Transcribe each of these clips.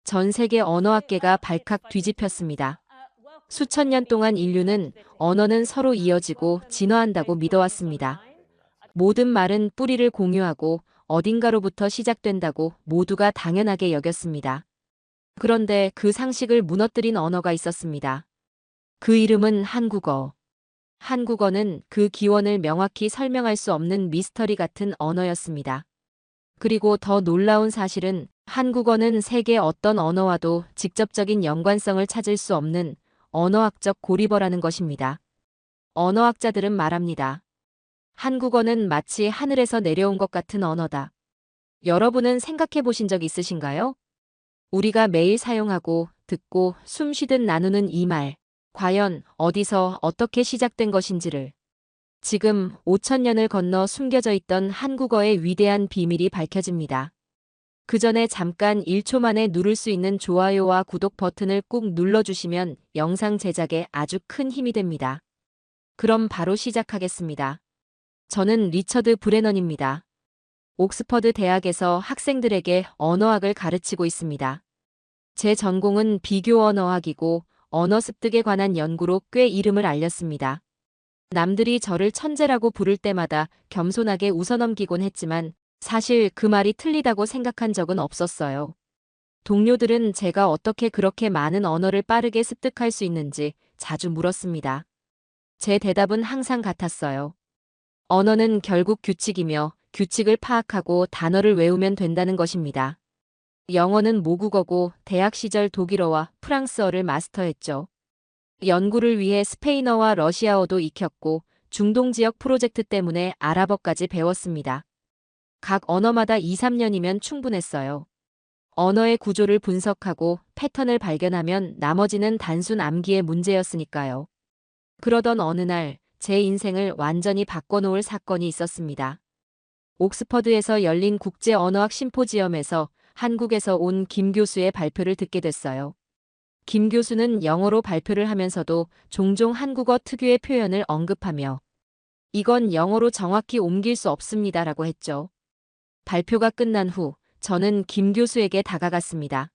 전 세계 언어학계가 발칵 뒤집혔습니다. 수천 년 동안 인류는 언어는 서로 이어지고 진화한다고 믿어왔습니다. 모든 말은 뿌리를 공유하고 어딘가로부터 시작된다고 모두가 당연하게 여겼습니다. 그런데 그 상식을 무너뜨린 언어가 있었습니다. 그 이름은 한국어. 한국어는 그 기원을 명확히 설명할 수 없는 미스터리 같은 언어였습니다. 그리고 더 놀라운 사실은 한국어는 세계 어떤 언어와도 직접적인 연관성을 찾을 수 없는 언어학적 고리버라는 것입니다. 언어학자들은 말합니다. 한국어는 마치 하늘에서 내려온 것 같은 언어다. 여러분은 생각해 보신 적 있으신가요? 우리가 매일 사용하고 듣고 숨 쉬듯 나누는 이 말, 과연 어디서 어떻게 시작된 것인지를 지금 5천 년을 건너 숨겨져 있던 한국어의 위대한 비밀이 밝혀집니다. 그 전에 잠깐 1초 만에 누를 수 있는 좋아요와 구독 버튼을 꾹 눌러주시면 영상 제작에 아주 큰 힘이 됩니다. 그럼 바로 시작하겠습니다. 저는 리처드 브레넌입니다. 옥스퍼드 대학에서 학생들에게 언어학을 가르치고 있습니다. 제 전공은 비교 언어학이고 언어 습득에 관한 연구로 꽤 이름을 알렸습니다. 남들이 저를 천재라고 부를 때마다 겸손하게 웃어넘기곤 했지만 사실 그 말이 틀리다고 생각한 적은 없었어요. 동료들은 제가 어떻게 그렇게 많은 언어를 빠르게 습득할 수 있는지 자주 물었습니다. 제 대답은 항상 같았어요. 언어는 결국 규칙이며 규칙을 파악하고 단어를 외우면 된다는 것입니다. 영어는 모국어고 대학 시절 독일어와 프랑스어를 마스터했죠. 연구를 위해 스페인어와 러시아어도 익혔고 중동 지역 프로젝트 때문에 아랍어까지 배웠습니다. 각 언어마다 2, 3년이면 충분했어요. 언어의 구조를 분석하고 패턴을 발견하면 나머지는 단순 암기의 문제였으니까요. 그러던 어느 날 제 인생을 완전히 바꿔놓을 사건이 있었습니다. 옥스퍼드에서 열린 국제 언어학 심포지엄에서 한국에서 온 김 교수의 발표를 듣게 됐어요. 김 교수는 영어로 발표를 하면서도 종종 한국어 특유의 표현을 언급하며 이건 영어로 정확히 옮길 수 없습니다라고 했죠. 발표가 끝난 후 저는 김 교수에게 다가갔습니다.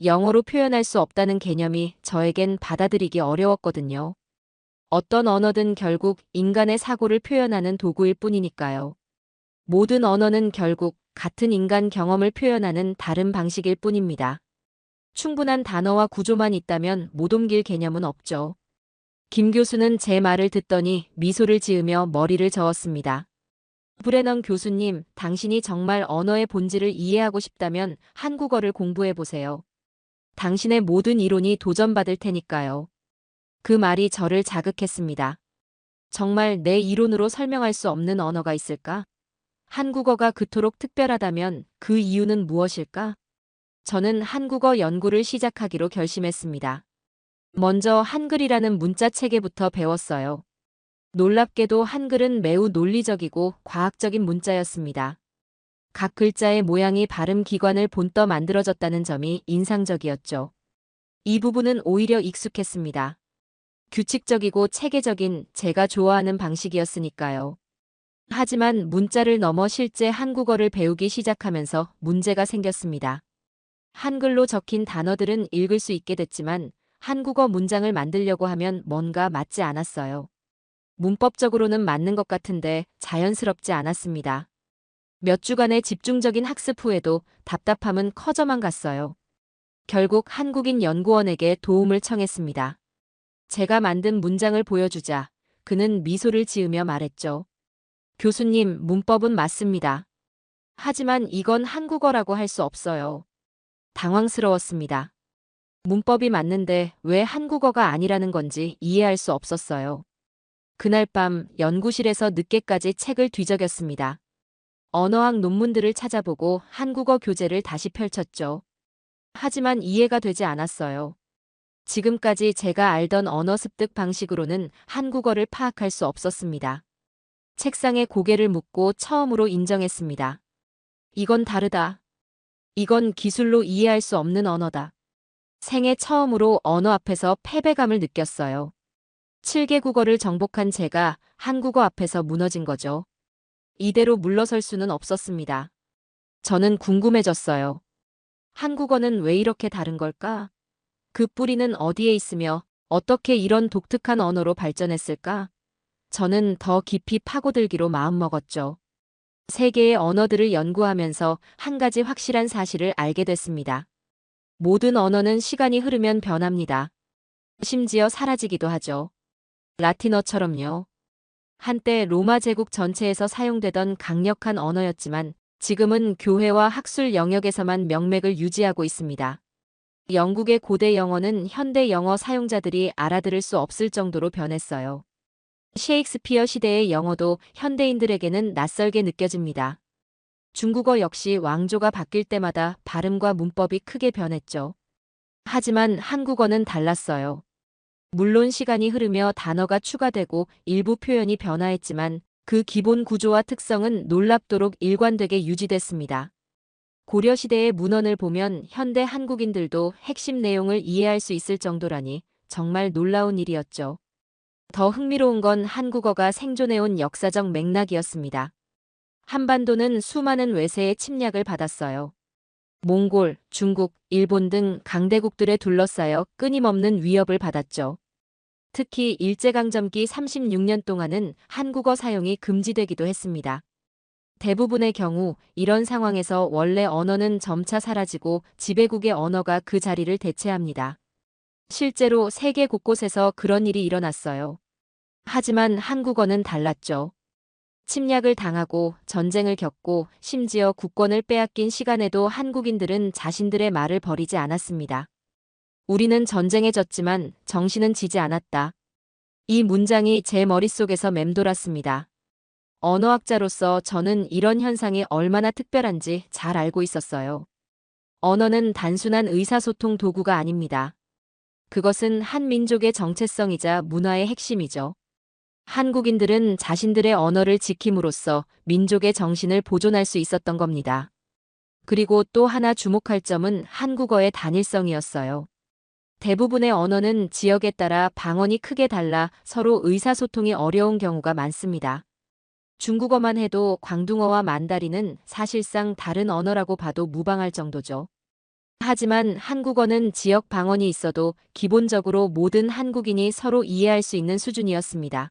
영어로 표현할 수 없다는 개념이 저에겐 받아들이기 어려웠거든요. 어떤 언어든 결국 인간의 사고를 표현하는 도구일 뿐이니까요. 모든 언어는 결국 같은 인간 경험을 표현하는 다른 방식일 뿐입니다. 충분한 단어와 구조만 있다면 못 옮길 개념은 없죠. 김 교수는 제 말을 듣더니 미소를 지으며 머리를 저었습니다. 브레넌 교수님, 당신이 정말 언어의 본질을 이해하고 싶다면 한국어를 공부해 보세요. 당신의 모든 이론이 도전받을 테니까요. 그 말이 저를 자극했습니다. 정말 내 이론으로 설명할 수 없는 언어가 있을까? 한국어가 그토록 특별하다면 그 이유는 무엇일까? 저는 한국어 연구를 시작하기로 결심했습니다. 먼저 한글이라는 문자 체계부터 배웠어요. 놀랍게도 한글은 매우 논리적이고 과학적인 문자였습니다. 각 글자의 모양이 발음 기관을 본떠 만들어졌다는 점이 인상적이었죠. 이 부분은 오히려 익숙했습니다. 규칙적이고 체계적인 제가 좋아하는 방식이었으니까요. 하지만 문자를 넘어 실제 한국어를 배우기 시작하면서 문제가 생겼습니다. 한글로 적힌 단어들은 읽을 수 있게 됐지만 한국어 문장을 만들려고 하면 뭔가 맞지 않았어요. 문법적으로는 맞는 것 같은데 자연스럽지 않았습니다. 몇 주간의 집중적인 학습 후에도 답답함은 커져만 갔어요. 결국 한국인 연구원에게 도움을 청했습니다. 제가 만든 문장을 보여주자 그는 미소를 지으며 말했죠. 교수님, 문법은 맞습니다. 하지만 이건 한국어라고 할 수 없어요. 당황스러웠습니다. 문법이 맞는데 왜 한국어가 아니라는 건지 이해할 수 없었어요. 그날 밤 연구실에서 늦게까지 책을 뒤적였습니다. 언어학 논문들을 찾아보고 한국어 교재를 다시 펼쳤죠. 하지만 이해가 되지 않았어요. 지금까지 제가 알던 언어 습득 방식으로는 한국어를 파악할 수 없었습니다. 책상에 고개를 묻고 처음으로 인정했습니다. 이건 다르다. 이건 기술로 이해할 수 없는 언어다. 생애 처음으로 언어 앞에서 패배감을 느꼈어요. 7개 국어를 정복한 제가 한국어 앞에서 무너진 거죠. 이대로 물러설 수는 없었습니다. 저는 궁금해졌어요. 한국어는 왜 이렇게 다른 걸까? 그 뿌리는 어디에 있으며 어떻게 이런 독특한 언어로 발전했을까? 저는 더 깊이 파고들기로 마음먹었죠. 세계의 언어들을 연구하면서 한 가지 확실한 사실을 알게 됐습니다. 모든 언어는 시간이 흐르면 변합니다. 심지어 사라지기도 하죠. 라틴어처럼요. 한때 로마 제국 전체에서 사용되던 강력한 언어였지만 지금은 교회와 학술 영역에서만 명맥을 유지하고 있습니다. 영국의 고대 영어는 현대 영어 사용자들이 알아들을 수 없을 정도로 변했어요. 셰익스피어 시대의 영어도 현대인들에게는 낯설게 느껴집니다. 중국어 역시 왕조가 바뀔 때마다 발음과 문법이 크게 변했죠. 하지만 한국어는 달랐어요. 물론 시간이 흐르며 단어가 추가되고 일부 표현이 변화했지만 그 기본 구조와 특성은 놀랍도록 일관되게 유지됐습니다. 고려시대의 문헌을 보면 현대 한국인들도 핵심 내용을 이해할 수 있을 정도라니 정말 놀라운 일이었죠. 더 흥미로운 건 한국어가 생존해온 역사적 맥락이었습니다. 한반도는 수많은 외세의 침략을 받았어요. 몽골, 중국, 일본 등 강대국들에 둘러싸여 끊임없는 위협을 받았죠. 특히 일제강점기 36년 동안은 한국어 사용이 금지되기도 했습니다. 대부분의 경우 이런 상황에서 원래 언어는 점차 사라지고 지배국의 언어가 그 자리를 대체합니다. 실제로 세계 곳곳에서 그런 일이 일어났어요. 하지만 한국어는 달랐죠. 침략을 당하고 전쟁을 겪고 심지어 국권을 빼앗긴 시간에도 한국인들은 자신들의 말을 버리지 않았습니다. 우리는 전쟁에 졌지만 정신은 지지 않았다. 이 문장이 제 머릿속에서 맴돌았습니다. 언어학자로서 저는 이런 현상이 얼마나 특별한지 잘 알고 있었어요. 언어는 단순한 의사소통 도구가 아닙니다. 그것은 한 민족의 정체성이자 문화의 핵심이죠. 한국인들은 자신들의 언어를 지킴으로써 민족의 정신을 보존할 수 있었던 겁니다. 그리고 또 하나 주목할 점은 한국어의 단일성이었어요. 대부분의 언어는 지역에 따라 방언이 크게 달라 서로 의사소통이 어려운 경우가 많습니다. 중국어만 해도 광둥어와 만다린은 사실상 다른 언어라고 봐도 무방할 정도죠. 하지만 한국어는 지역 방언이 있어도 기본적으로 모든 한국인이 서로 이해할 수 있는 수준이었습니다.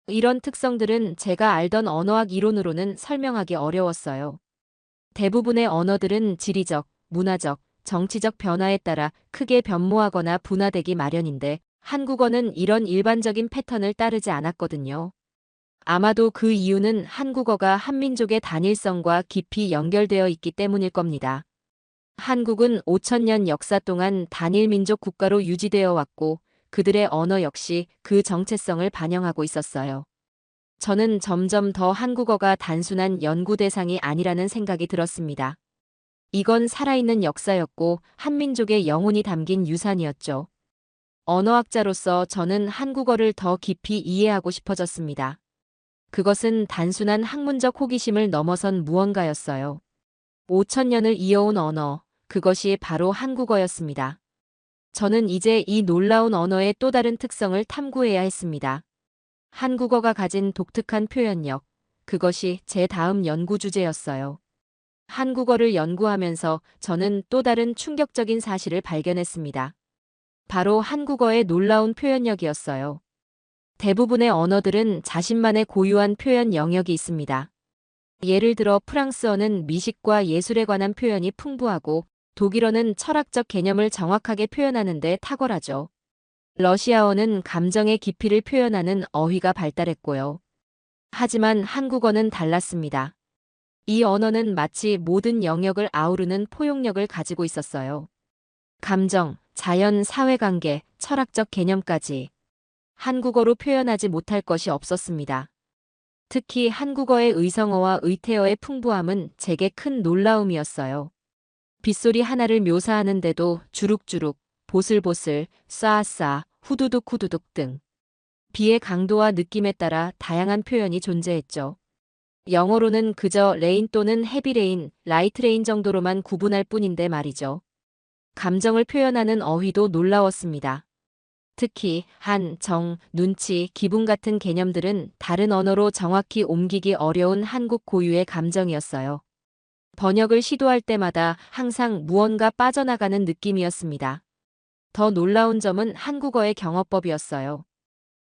이런 특성들은 제가 알던 언어학 이론으로는 설명하기 어려웠어요. 대부분의 언어들은 지리적, 문화적, 정치적 변화에 따라 크게 변모하거나 분화되기 마련인데 한국어는 이런 일반적인 패턴을 따르지 않았거든요. 아마도 그 이유는 한국어가 한민족의 단일성과 깊이 연결되어 있기 때문일 겁니다. 한국은 5천년 역사 동안 단일민족 국가로 유지되어 왔고 그들의 언어 역시 그 정체성을 반영하고 있었어요. 저는 점점 더 한국어가 단순한 연구 대상이 아니라는 생각이 들었습니다. 이건 살아있는 역사였고 한민족의 영혼이 담긴 유산이었죠. 언어학자로서 저는 한국어를 더 깊이 이해하고 싶어졌습니다. 그것은 단순한 학문적 호기심을 넘어선 무언가였어요. 5천년을 이어온 언어, 그것이 바로 한국어였습니다. 저는 이제 이 놀라운 언어의 또 다른 특성을 탐구해야 했습니다. 한국어가 가진 독특한 표현력, 그것이 제 다음 연구 주제였어요. 한국어를 연구하면서 저는 또 다른 충격적인 사실을 발견했습니다. 바로 한국어의 놀라운 표현력이었어요. 대부분의 언어들은 자신만의 고유한 표현 영역이 있습니다. 예를 들어 프랑스어는 미식과 예술에 관한 표현이 풍부하고 독일어는 철학적 개념을 정확하게 표현하는 데 탁월하죠. 러시아어는 감정의 깊이를 표현하는 어휘가 발달했고요. 하지만 한국어는 달랐습니다. 이 언어는 마치 모든 영역을 아우르는 포용력을 가지고 있었어요. 감정, 자연, 사회관계, 철학적 개념까지 한국어로 표현하지 못할 것이 없었습니다. 특히 한국어의 의성어와 의태어의 풍부함은 제게 큰 놀라움이었어요. 빗소리 하나를 묘사하는데도 주룩주룩, 보슬보슬, 쏴쏴, 후두둑 후두둑 등 비의 강도와 느낌에 따라 다양한 표현이 존재했죠. 영어로는 그저 레인 또는 헤비레인, 라이트레인 정도로만 구분할 뿐인데 말이죠. 감정을 표현하는 어휘도 놀라웠습니다. 특히 한, 정, 눈치, 기분 같은 개념들은 다른 언어로 정확히 옮기기 어려운 한국 고유의 감정이었어요. 번역을 시도할 때마다 항상 무언가 빠져나가는 느낌이었습니다. 더 놀라운 점은 한국어의 경어법이었어요.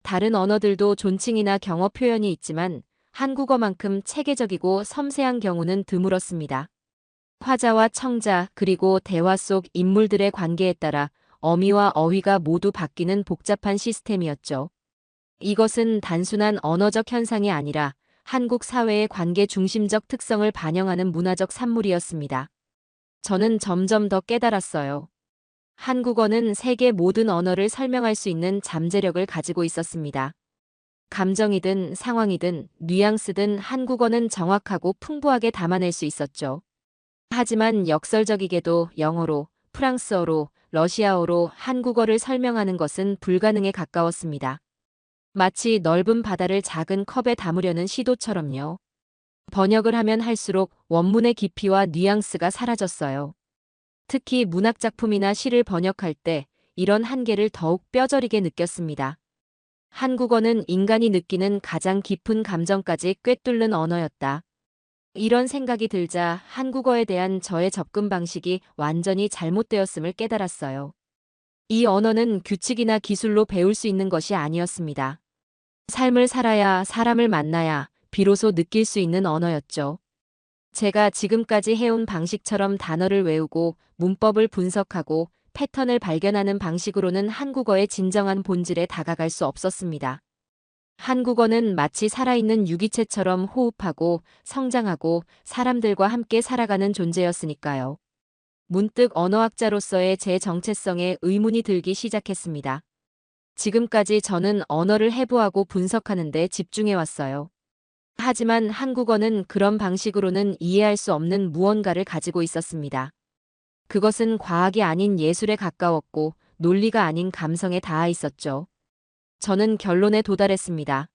다른 언어들도 존칭이나 경어 표현이 있지만 한국어만큼 체계적이고 섬세한 경우는 드물었습니다. 화자와 청자 그리고 대화 속 인물들의 관계에 따라 어미와 어휘가 모두 바뀌는 복잡한 시스템이었죠. 이것은 단순한 언어적 현상이 아니라 한국 사회의 관계 중심적 특성을 반영하는 문화적 산물이었습니다. 저는 점점 더 깨달았어요. 한국어는 세계 모든 언어를 설명할 수 있는 잠재력을 가지고 있었습니다. 감정이든 상황이든 뉘앙스든 한국어는 정확하고 풍부하게 담아낼 수 있었죠. 하지만 역설적이게도 영어로, 프랑스어로, 러시아어로 한국어를 설명하는 것은 불가능에 가까웠습니다. 마치 넓은 바다를 작은 컵에 담으려는 시도처럼요. 번역을 하면 할수록 원문의 깊이와 뉘앙스가 사라졌어요. 특히 문학작품이나 시를 번역할 때 이런 한계를 더욱 뼈저리게 느꼈습니다. 한국어는 인간이 느끼는 가장 깊은 감정까지 꿰뚫는 언어였다. 이런 생각이 들자 한국어에 대한 저의 접근 방식이 완전히 잘못되었음을 깨달았어요. 이 언어는 규칙이나 기술로 배울 수 있는 것이 아니었습니다. 삶을 살아야 사람을 만나야 비로소 느낄 수 있는 언어였죠. 제가 지금까지 해온 방식처럼 단어를 외우고 문법을 분석하고 패턴을 발견하는 방식으로는 한국어의 진정한 본질에 다가갈 수 없었습니다. 한국어는 마치 살아있는 유기체처럼 호흡하고 성장하고 사람들과 함께 살아가는 존재였으니까요. 문득 언어학자로서의 제 정체성에 의문이 들기 시작했습니다. 지금까지 저는 언어를 해부하고 분석하는 데 집중해왔어요. 하지만 한국어는 그런 방식으로는 이해할 수 없는 무언가를 가지고 있었습니다. 그것은 과학이 아닌 예술에 가까웠고 논리가 아닌 감성에 닿아 있었죠. 저는 결론에 도달했습니다.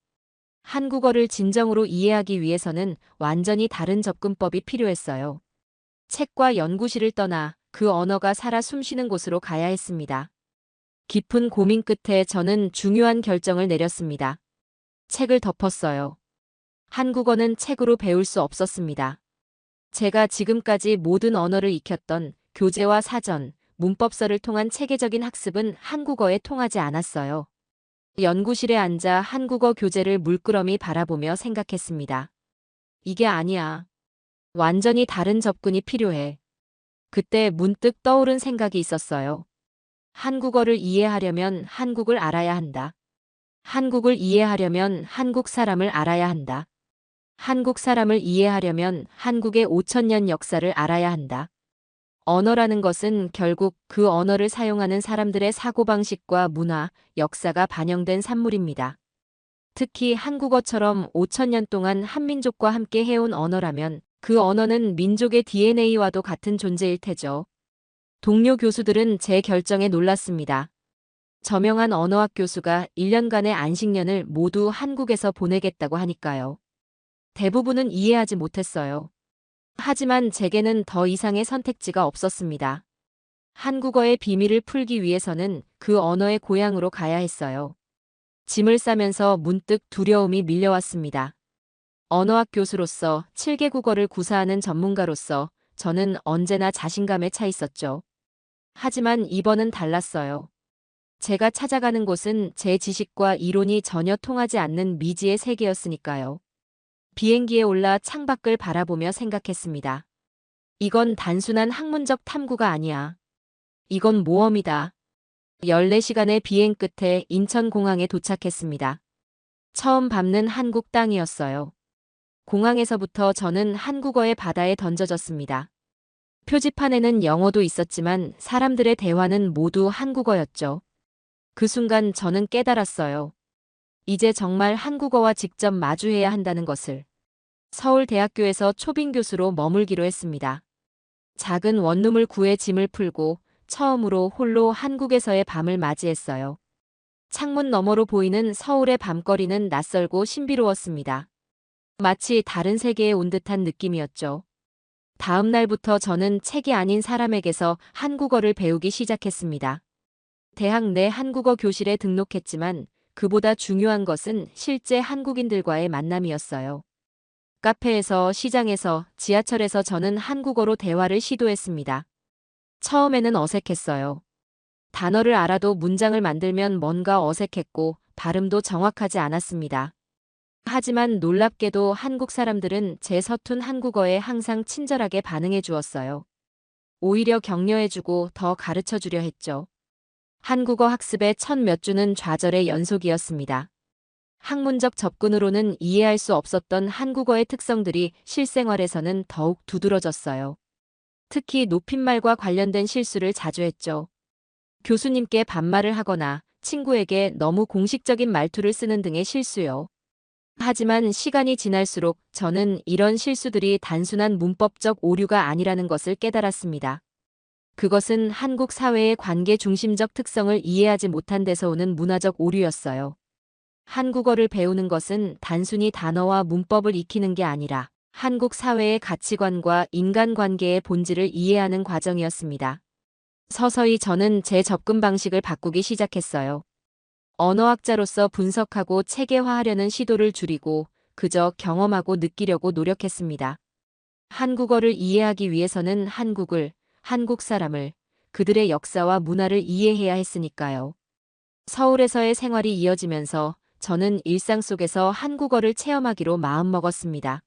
한국어를 진정으로 이해하기 위해서는 완전히 다른 접근법이 필요했어요. 책과 연구실을 떠나 그 언어가 살아 숨쉬는 곳으로 가야 했습니다. 깊은 고민 끝에 저는 중요한 결정을 내렸습니다. 책을 덮었어요. 한국어는 책으로 배울 수 없었습니다. 제가 지금까지 모든 언어를 익혔던 교재와 사전, 문법서를 통한 체계적인 학습은 한국어에 통하지 않았어요. 연구실에 앉아 한국어 교재를 물끄러미 바라보며 생각했습니다. 이게 아니야. 완전히 다른 접근이 필요해. 그때 문득 떠오른 생각이 있었어요. 한국어를 이해하려면 한국을 알아야 한다. 한국을 이해하려면 한국 사람을 알아야 한다. 한국 사람을 이해하려면 한국의 5,000년 역사를 알아야 한다. 언어라는 것은 결국 그 언어를 사용하는 사람들의 사고방식과 문화, 역사가 반영된 산물입니다. 특히 한국어처럼 5,000년 동안 한민족과 함께 해온 언어라면 그 언어는 민족의 DNA와도 같은 존재일 테죠. 동료 교수들은 제 결정에 놀랐습니다. 저명한 언어학 교수가 1년간의 안식년을 모두 한국에서 보내겠다고 하니까요. 대부분은 이해하지 못했어요. 하지만 제게는 더 이상의 선택지가 없었습니다. 한국어의 비밀을 풀기 위해서는 그 언어의 고향으로 가야 했어요. 짐을 싸면서 문득 두려움이 밀려왔습니다. 언어학 교수로서 7개 국어를 구사하는 전문가로서 저는 언제나 자신감에 차 있었죠. 하지만 이번은 달랐어요. 제가 찾아가는 곳은 제 지식과 이론이 전혀 통하지 않는 미지의 세계였으니까요. 비행기에 올라 창밖을 바라보며 생각했습니다. 이건 단순한 학문적 탐구가 아니야. 이건 모험이다. 14시간의 비행 끝에 인천공항에 도착했습니다. 처음 밟는 한국 땅이었어요. 공항에서부터 저는 한국어의 바다에 던져졌습니다. 표지판에는 영어도 있었지만 사람들의 대화는 모두 한국어였죠. 그 순간 저는 깨달았어요. 이제 정말 한국어와 직접 마주해야 한다는 것을. 서울대학교에서 초빙 교수로 머물기로 했습니다. 작은 원룸을 구해 짐을 풀고 처음으로 홀로 한국에서의 밤을 맞이했어요. 창문 너머로 보이는 서울의 밤거리는 낯설고 신비로웠습니다. 마치 다른 세계에 온 듯한 느낌이었죠. 다음 날부터 저는 책이 아닌 사람에게서 한국어를 배우기 시작했습니다. 대학 내 한국어 교실에 등록했지만 그보다 중요한 것은 실제 한국인들과의 만남이었어요. 카페에서, 시장에서, 지하철에서 저는 한국어로 대화를 시도했습니다. 처음에는 어색했어요. 단어를 알아도 문장을 만들면 뭔가 어색했고 발음도 정확하지 않았습니다. 하지만 놀랍게도 한국 사람들은 제 서툰 한국어에 항상 친절하게 반응해 주었어요. 오히려 격려해주고 더 가르쳐 주려 했죠. 한국어 학습의 첫 몇 주는 좌절의 연속이었습니다. 학문적 접근으로는 이해할 수 없었던 한국어의 특성들이 실생활에서는 더욱 두드러졌어요. 특히 높임말과 관련된 실수를 자주 했죠. 교수님께 반말을 하거나 친구에게 너무 공식적인 말투를 쓰는 등의 실수요. 하지만 시간이 지날수록 저는 이런 실수들이 단순한 문법적 오류가 아니라는 것을 깨달았습니다. 그것은 한국 사회의 관계 중심적 특성을 이해하지 못한 데서 오는 문화적 오류였어요. 한국어를 배우는 것은 단순히 단어와 문법을 익히는 게 아니라 한국 사회의 가치관과 인간관계의 본질을 이해하는 과정이었습니다. 서서히 저는 제 접근 방식을 바꾸기 시작했어요. 언어학자로서 분석하고 체계화하려는 시도를 줄이고 그저 경험하고 느끼려고 노력했습니다. 한국어를 이해하기 위해서는 한국을, 한국 사람을, 그들의 역사와 문화를 이해해야 했으니까요. 서울에서의 생활이 이어지면서 저는 일상 속에서 한국어를 체험하기로 마음먹었습니다.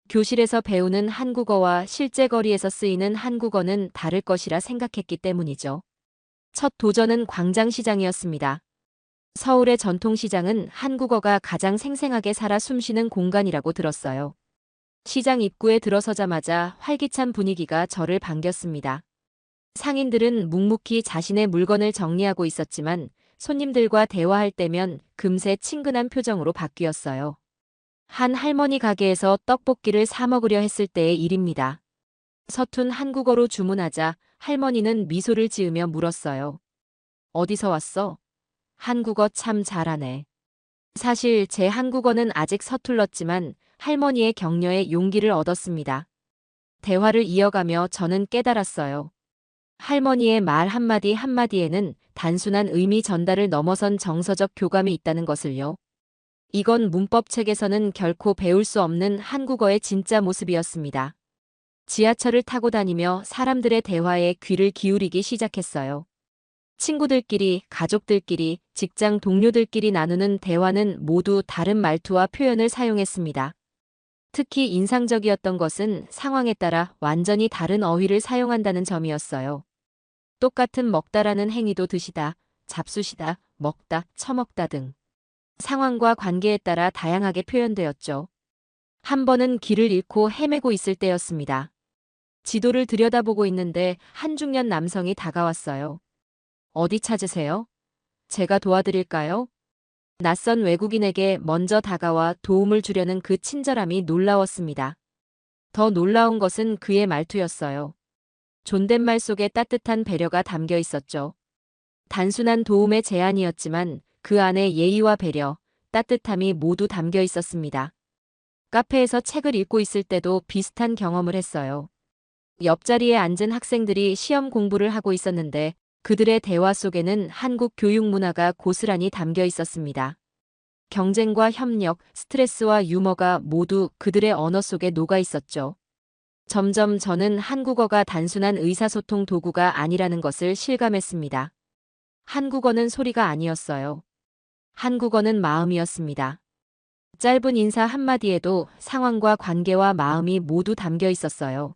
교실에서 배우는 한국어와 실제 거리에서 쓰이는 한국어는 다를 것이라 생각했기 때문이죠. 첫 도전은 광장시장이었습니다. 서울의 전통시장은 한국어가 가장 생생하게 살아 숨쉬는 공간이라고 들었어요. 시장 입구에 들어서자마자 활기찬 분위기가 저를 반겼습니다. 상인들은 묵묵히 자신의 물건을 정리하고 있었지만 손님들과 대화할 때면 금세 친근한 표정으로 바뀌었어요. 한 할머니 가게에서 떡볶이를 사 먹으려 했을 때의 일입니다. 서툰 한국어로 주문하자 할머니는 미소를 지으며 물었어요. 어디서 왔어? 한국어 참 잘하네. 사실 제 한국어는 아직 서툴렀지만 할머니의 격려에 용기를 얻었습니다. 대화를 이어가며 저는 깨달았어요. 할머니의 말 한마디 한마디에는 단순한 의미 전달을 넘어선 정서적 교감이 있다는 것을요. 이건 문법책에서는 결코 배울 수 없는 한국어의 진짜 모습이었습니다. 지하철을 타고 다니며 사람들의 대화에 귀를 기울이기 시작했어요. 친구들끼리, 가족들끼리, 직장 동료들끼리 나누는 대화는 모두 다른 말투와 표현을 사용했습니다. 특히 인상적이었던 것은 상황에 따라 완전히 다른 어휘를 사용한다는 점이었어요. 똑같은 먹다라는 행위도 드시다, 잡수시다, 먹다, 처먹다 등 상황과 관계에 따라 다양하게 표현되었죠. 한 번은 길을 잃고 헤매고 있을 때였습니다. 지도를 들여다보고 있는데 한 중년 남성이 다가왔어요. 어디 찾으세요? 제가 도와드릴까요? 낯선 외국인에게 먼저 다가와 도움을 주려는 그 친절함이 놀라웠습니다. 더 놀라운 것은 그의 말투였어요. 존댓말 속에 따뜻한 배려가 담겨 있었죠. 단순한 도움의 제안이었지만 그 안에 예의와 배려, 따뜻함이 모두 담겨 있었습니다. 카페에서 책을 읽고 있을 때도 비슷한 경험을 했어요. 옆자리에 앉은 학생들이 시험 공부를 하고 있었는데 그들의 대화 속에는 한국 교육 문화가 고스란히 담겨 있었습니다. 경쟁과 협력, 스트레스와 유머가 모두 그들의 언어 속에 녹아 있었죠. 점점 저는 한국어가 단순한 의사소통 도구가 아니라는 것을 실감했습니다. 한국어는 소리가 아니었어요. 한국어는 마음이었습니다. 짧은 인사 한마디에도 상황과 관계와 마음이 모두 담겨 있었어요.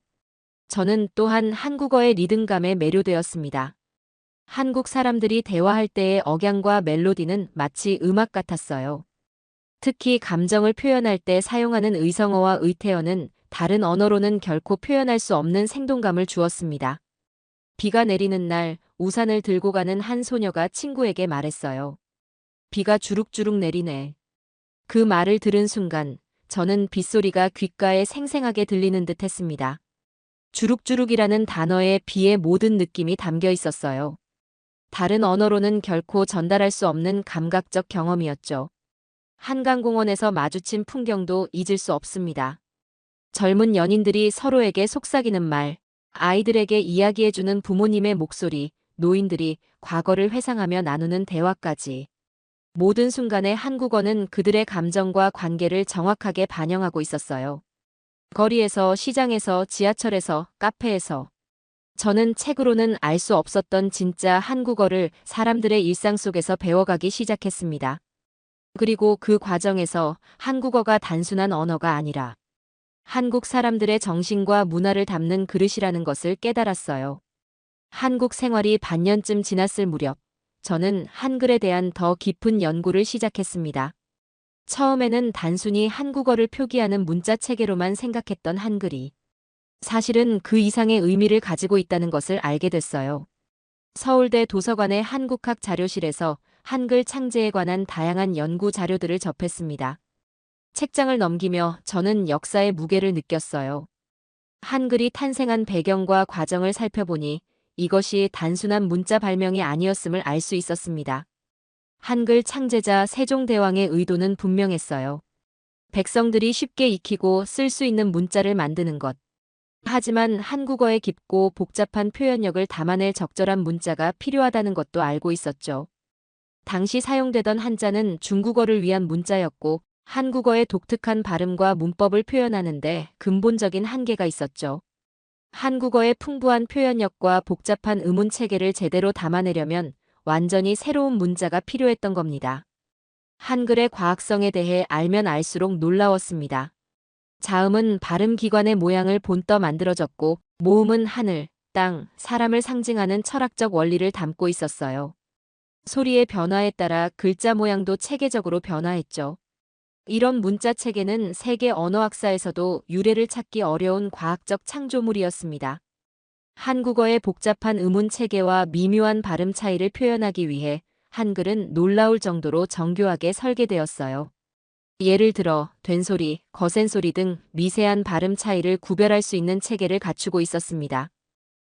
저는 또한 한국어의 리듬감에 매료되었습니다. 한국 사람들이 대화할 때의 억양과 멜로디는 마치 음악 같았어요. 특히 감정을 표현할 때 사용하는 의성어와 의태어는 다른 언어로는 결코 표현할 수 없는 생동감을 주었습니다. 비가 내리는 날 우산을 들고 가는 한 소녀가 친구에게 말했어요. 비가 주룩주룩 내리네. 그 말을 들은 순간 저는 빗소리가 귓가에 생생하게 들리는 듯 했습니다. 주룩주룩이라는 단어에 비의 모든 느낌이 담겨 있었어요. 다른 언어로는 결코 전달할 수 없는 감각적 경험이었죠. 한강공원에서 마주친 풍경도 잊을 수 없습니다. 젊은 연인들이 서로에게 속삭이는 말, 아이들에게 이야기해주는 부모님의 목소리, 노인들이 과거를 회상하며 나누는 대화까지. 모든 순간에 한국어는 그들의 감정과 관계를 정확하게 반영하고 있었어요. 거리에서, 시장에서, 지하철에서, 카페에서. 저는 책으로는 알 수 없었던 진짜 한국어를 사람들의 일상 속에서 배워가기 시작했습니다. 그리고 그 과정에서 한국어가 단순한 언어가 아니라 한국 사람들의 정신과 문화를 담는 그릇이라는 것을 깨달았어요. 한국 생활이 반년쯤 지났을 무렵, 저는 한글에 대한 더 깊은 연구를 시작했습니다. 처음에는 단순히 한국어를 표기하는 문자 체계로만 생각했던 한글이 사실은 그 이상의 의미를 가지고 있다는 것을 알게 됐어요. 서울대 도서관의 한국학 자료실에서 한글 창제에 관한 다양한 연구 자료들을 접했습니다. 책장을 넘기며 저는 역사의 무게를 느꼈어요. 한글이 탄생한 배경과 과정을 살펴보니 이것이 단순한 문자 발명이 아니었음을 알 수 있었습니다. 한글 창제자 세종대왕의 의도는 분명했어요. 백성들이 쉽게 익히고 쓸 수 있는 문자를 만드는 것. 하지만 한국어의 깊고 복잡한 표현력을 담아낼 적절한 문자가 필요하다는 것도 알고 있었죠. 당시 사용되던 한자는 중국어를 위한 문자였고 한국어의 독특한 발음과 문법을 표현하는데 근본적인 한계가 있었죠. 한국어의 풍부한 표현력과 복잡한 음운 체계를 제대로 담아내려면 완전히 새로운 문자가 필요했던 겁니다. 한글의 과학성에 대해 알면 알수록 놀라웠습니다. 자음은 발음 기관의 모양을 본떠 만들어졌고 모음은 하늘, 땅, 사람을 상징하는 철학적 원리를 담고 있었어요. 소리의 변화에 따라 글자 모양도 체계적으로 변화했죠. 이런 문자 체계는 세계 언어학사에서도 유래를 찾기 어려운 과학적 창조물이었습니다. 한국어의 복잡한 음운 체계와 미묘한 발음 차이를 표현하기 위해 한글은 놀라울 정도로 정교하게 설계되었어요. 예를 들어 된소리, 거센소리 등 미세한 발음 차이를 구별할 수 있는 체계를 갖추고 있었습니다.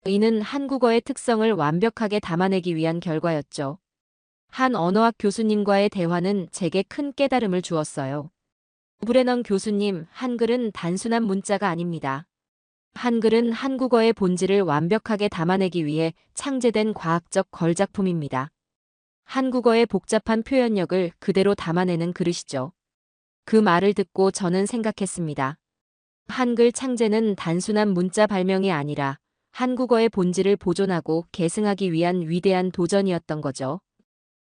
이는 한국어의 특성을 완벽하게 담아내기 위한 결과였죠. 한 언어학 교수님과의 대화는 제게 큰 깨달음을 주었어요. 브레넌 교수님, 한글은 단순한 문자가 아닙니다. 한글은 한국어의 본질을 완벽하게 담아내기 위해 창제된 과학적 걸작품입니다. 한국어의 복잡한 표현력을 그대로 담아내는 그릇이죠. 그 말을 듣고 저는 생각했습니다. 한글 창제는 단순한 문자 발명이 아니라 한국어의 본질을 보존하고 계승하기 위한 위대한 도전이었던 거죠.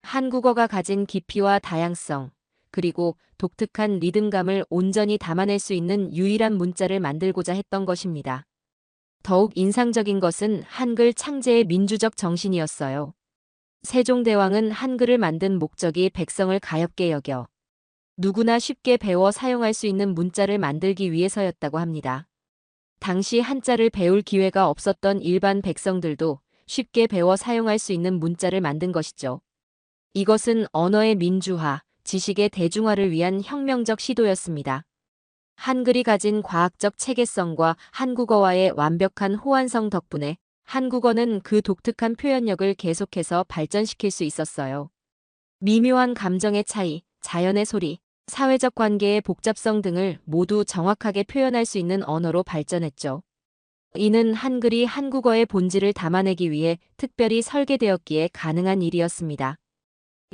한국어가 가진 깊이와 다양성, 그리고 독특한 리듬감을 온전히 담아낼 수 있는 유일한 문자를 만들고자 했던 것입니다. 더욱 인상적인 것은 한글 창제의 민주적 정신이었어요. 세종대왕은 한글을 만든 목적이 백성을 가엾게 여겨 누구나 쉽게 배워 사용할 수 있는 문자를 만들기 위해서였다고 합니다. 당시 한자를 배울 기회가 없었던 일반 백성들도 쉽게 배워 사용할 수 있는 문자를 만든 것이죠. 이것은 언어의 민주화, 지식의 대중화를 위한 혁명적 시도였습니다. 한글이 가진 과학적 체계성과 한국어와의 완벽한 호환성 덕분에 한국어는 그 독특한 표현력을 계속해서 발전시킬 수 있었어요. 미묘한 감정의 차이, 자연의 소리, 사회적 관계의 복잡성 등을 모두 정확하게 표현할 수 있는 언어로 발전했죠. 이는 한글이 한국어의 본질을 담아내기 위해 특별히 설계되었기에 가능한 일이었습니다.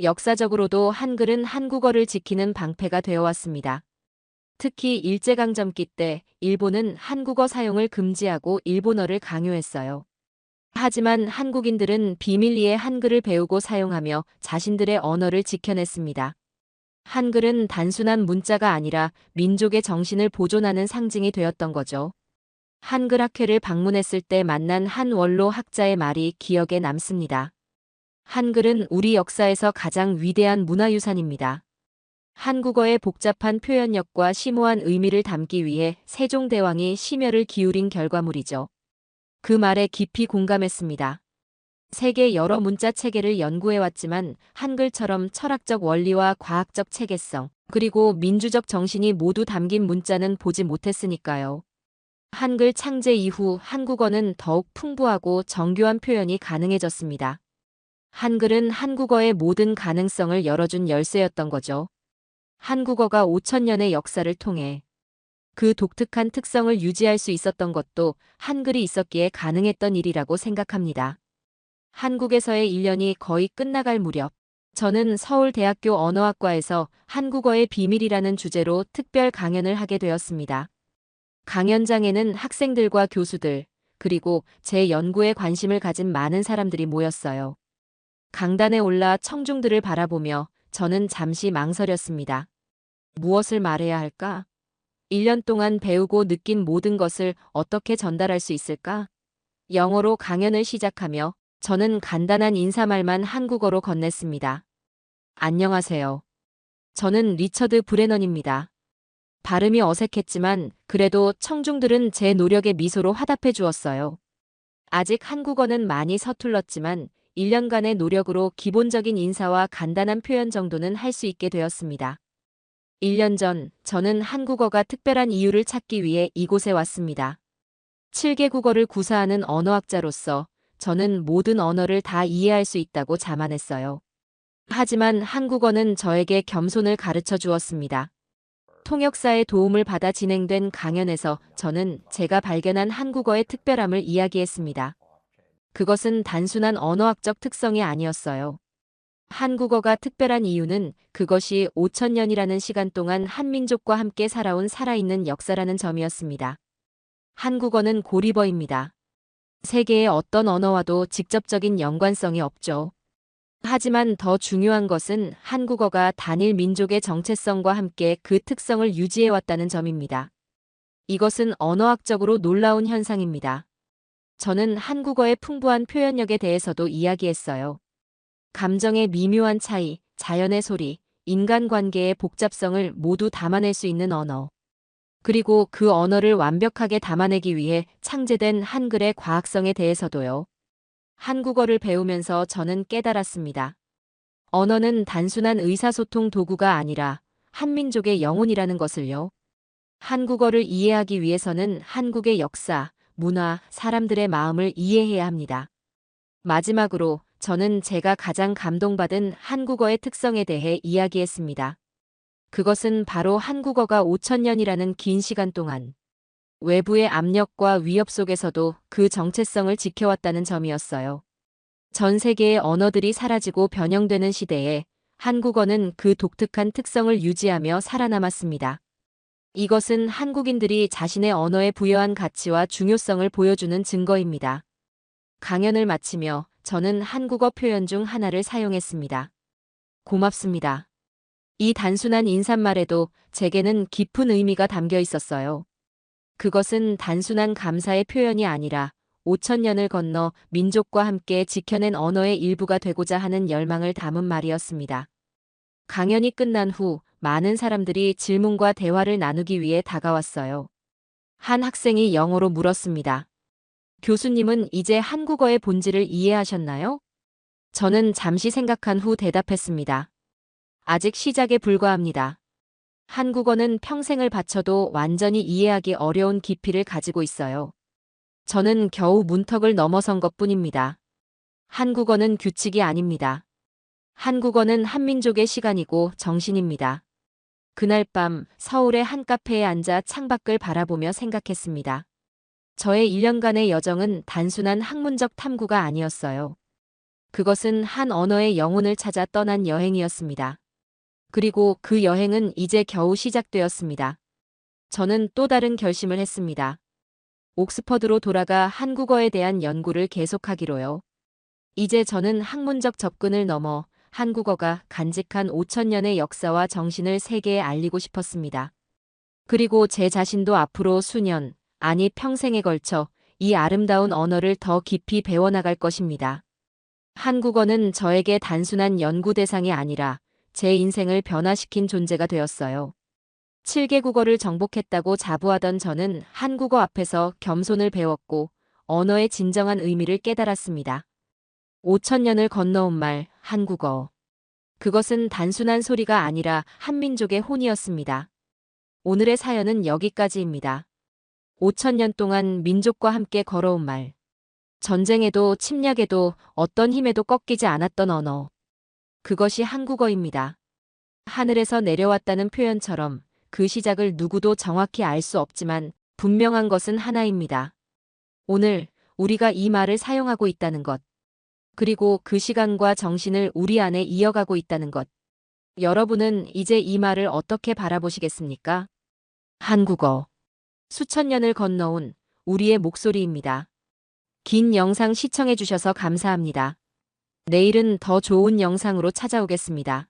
역사적으로도 한글은 한국어를 지키는 방패가 되어 왔습니다. 특히 일제강점기 때 일본은 한국어 사용을 금지하고 일본어를 강요했어요. 하지만 한국인들은 비밀리에 한글을 배우고 사용하며 자신들의 언어를 지켜냈습니다. 한글은 단순한 문자가 아니라 민족의 정신을 보존하는 상징이 되었던 거죠. 한글 학회를 방문했을 때 만난 한 원로 학자의 말이 기억에 남습니다. 한글은 우리 역사에서 가장 위대한 문화유산입니다. 한국어의 복잡한 표현력과 심오한 의미를 담기 위해 세종대왕이 심혈을 기울인 결과물이죠. 그 말에 깊이 공감했습니다. 세계 여러 문자 체계를 연구해왔지만 한글처럼 철학적 원리와 과학적 체계성, 그리고 민주적 정신이 모두 담긴 문자는 보지 못했으니까요. 한글 창제 이후 한국어는 더욱 풍부하고 정교한 표현이 가능해졌습니다. 한글은 한국어의 모든 가능성을 열어준 열쇠였던 거죠. 한국어가 5,000년의 역사를 통해 그 독특한 특성을 유지할 수 있었던 것도 한글이 있었기에 가능했던 일이라고 생각합니다. 한국에서의 1년이 거의 끝나갈 무렵, 저는 서울대학교 언어학과에서 한국어의 비밀이라는 주제로 특별 강연을 하게 되었습니다. 강연장에는 학생들과 교수들, 그리고 제 연구에 관심을 가진 많은 사람들이 모였어요. 강단에 올라 청중들을 바라보며 저는 잠시 망설였습니다. 무엇을 말해야 할까? 1년 동안 배우고 느낀 모든 것을 어떻게 전달할 수 있을까? 영어로 강연을 시작하며 저는 간단한 인사말만 한국어로 건넸습니다. 안녕하세요. 저는 리처드 브레넌입니다. 발음이 어색했지만 그래도 청중들은 제 노력에 미소로 화답해 주었어요. 아직 한국어는 많이 서툴렀지만 1년간의 노력으로 기본적인 인사와 간단한 표현 정도는 할 수 있게 되었습니다. 1년 전, 저는 한국어가 특별한 이유를 찾기 위해 이곳에 왔습니다. 7개 국어를 구사하는 언어학자로서 저는 모든 언어를 다 이해할 수 있다고 자만했어요. 하지만 한국어는 저에게 겸손을 가르쳐 주었습니다. 통역사의 도움을 받아 진행된 강연에서 저는 제가 발견한 한국어의 특별함을 이야기했습니다. 그것은 단순한 언어학적 특성이 아니었어요. 한국어가 특별한 이유는 그것이 5천년이라는 시간 동안 한민족과 함께 살아온 살아있는 역사라는 점이었습니다. 한국어는 고리버입니다. 세계의 어떤 언어와도 직접적인 연관성이 없죠. 하지만 더 중요한 것은 한국어가 단일 민족의 정체성과 함께 그 특성을 유지해왔다는 점입니다. 이것은 언어학적으로 놀라운 현상입니다. 저는 한국어의 풍부한 표현력에 대해서도 이야기했어요. 감정의 미묘한 차이, 자연의 소리, 인간관계의 복잡성을 모두 담아낼 수 있는 언어. 그리고 그 언어를 완벽하게 담아내기 위해 창제된 한글의 과학성에 대해서도요. 한국어를 배우면서 저는 깨달았습니다. 언어는 단순한 의사소통 도구가 아니라 한민족의 영혼이라는 것을요. 한국어를 이해하기 위해서는 한국의 역사, 문화, 사람들의 마음을 이해해야 합니다. 마지막으로 저는 제가 가장 감동받은 한국어의 특성에 대해 이야기했습니다. 그것은 바로 한국어가 5천년이라는 긴 시간 동안 외부의 압력과 위협 속에서도 그 정체성을 지켜왔다는 점이었어요. 전 세계의 언어들이 사라지고 변형되는 시대에 한국어는 그 독특한 특성을 유지하며 살아남았습니다. 이것은 한국인들이 자신의 언어에 부여한 가치와 중요성을 보여주는 증거입니다. 강연을 마치며 저는 한국어 표현 중 하나를 사용했습니다. 고맙습니다. 이 단순한 인사말에도 제게는 깊은 의미가 담겨 있었어요. 그것은 단순한 감사의 표현이 아니라 5천년을 건너 민족과 함께 지켜낸 언어의 일부가 되고자 하는 열망을 담은 말이었습니다. 강연이 끝난 후 많은 사람들이 질문과 대화를 나누기 위해 다가왔어요. 한 학생이 영어로 물었습니다. 교수님은 이제 한국어의 본질을 이해하셨나요? 저는 잠시 생각한 후 대답했습니다. 아직 시작에 불과합니다. 한국어는 평생을 바쳐도 완전히 이해하기 어려운 깊이를 가지고 있어요. 저는 겨우 문턱을 넘어선 것뿐입니다. 한국어는 규칙이 아닙니다. 한국어는 한민족의 시간이고 정신입니다. 그날 밤 서울의 한 카페에 앉아 창밖을 바라보며 생각했습니다. 저의 1년간의 여정은 단순한 학문적 탐구가 아니었어요. 그것은 한 언어의 영혼을 찾아 떠난 여행이었습니다. 그리고 그 여행은 이제 겨우 시작되었습니다. 저는 또 다른 결심을 했습니다. 옥스퍼드로 돌아가 한국어에 대한 연구를 계속하기로요. 이제 저는 학문적 접근을 넘어 한국어가 간직한 5천년의 역사와 정신을 세계에 알리고 싶었습니다. 그리고 제 자신도 앞으로 수년, 아니 평생에 걸쳐 이 아름다운 언어를 더 깊이 배워나갈 것입니다. 한국어는 저에게 단순한 연구 대상이 아니라 제 인생을 변화시킨 존재가 되었어요. 7개 국어를 정복했다고 자부하던 저는 한국어 앞에서 겸손을 배웠고 언어의 진정한 의미를 깨달았습니다. 5천년을 건너온 말, 한국어. 그것은 단순한 소리가 아니라 한민족의 혼이었습니다. 오늘의 사연은 여기까지입니다. 5천년 동안 민족과 함께 걸어온 말. 전쟁에도 침략에도 어떤 힘에도 꺾이지 않았던 언어. 그것이 한국어입니다. 하늘에서 내려왔다는 표현처럼 그 시작을 누구도 정확히 알 수 없지만 분명한 것은 하나입니다. 오늘 우리가 이 말을 사용하고 있다는 것. 그리고 그 시간과 정신을 우리 안에 이어가고 있다는 것. 여러분은 이제 이 말을 어떻게 바라보시겠습니까? 한국어. 수천 년을 건너온 우리의 목소리입니다. 긴 영상 시청해주셔서 감사합니다. 내일은 더 좋은 영상으로 찾아오겠습니다.